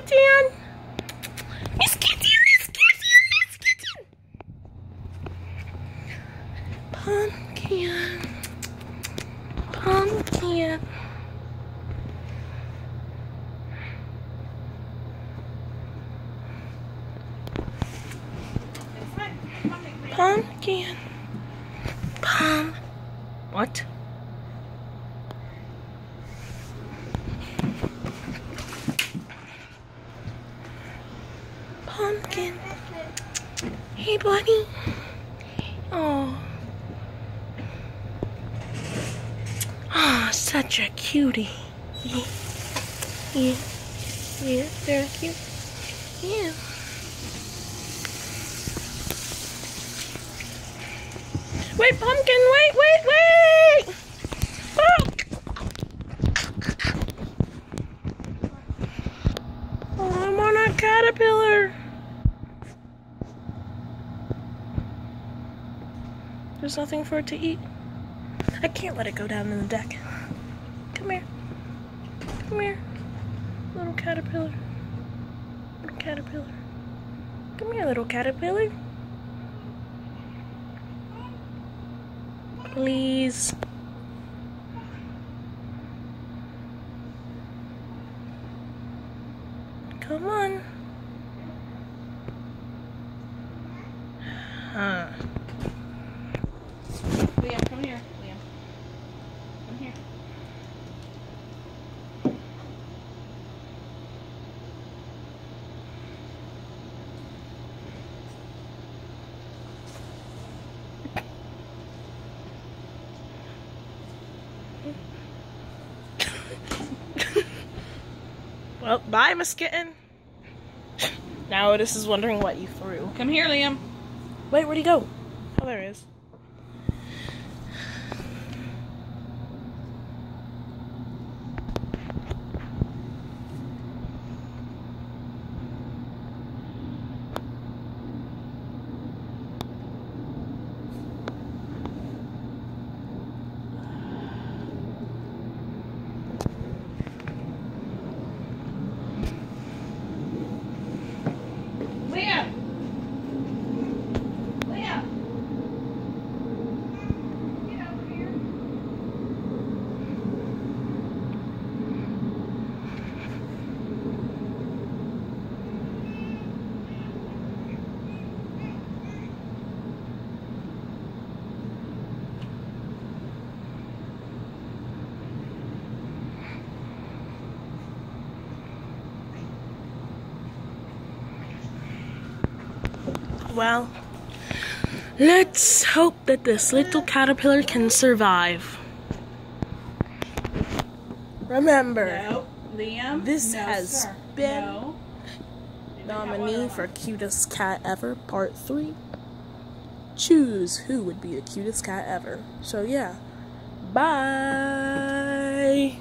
Kitten! Miss Kitten! Miss Kitten! Miss Kitten! Pumpkin. Pumpkin. Pumpkin. What? Pumpkin. Hey, buddy. Oh. Oh, such a cutie. Yeah. Yeah. Yeah, very cute. Yeah. Wait, Pumpkin, wait! Oh, I want a caterpillar. There's nothing for it to eat. I can't let it go down in the deck. Come here. Come here. Little caterpillar. Little caterpillar. Come here, little caterpillar. Please. Come on. Huh. Liam, come here. Liam. Come here. Well, bye, Miss Kitten. Now Otis is wondering what you threw. Come here, Liam. Wait, where'd he go? Oh, there he is. Liam! Liam! Get over here. Well, let's hope that this little caterpillar can survive. Remember, No, Liam. this no, has sir. been No. Nominee for Cutest Cat Ever Part 3. Choose who would be the cutest cat ever. So yeah, bye!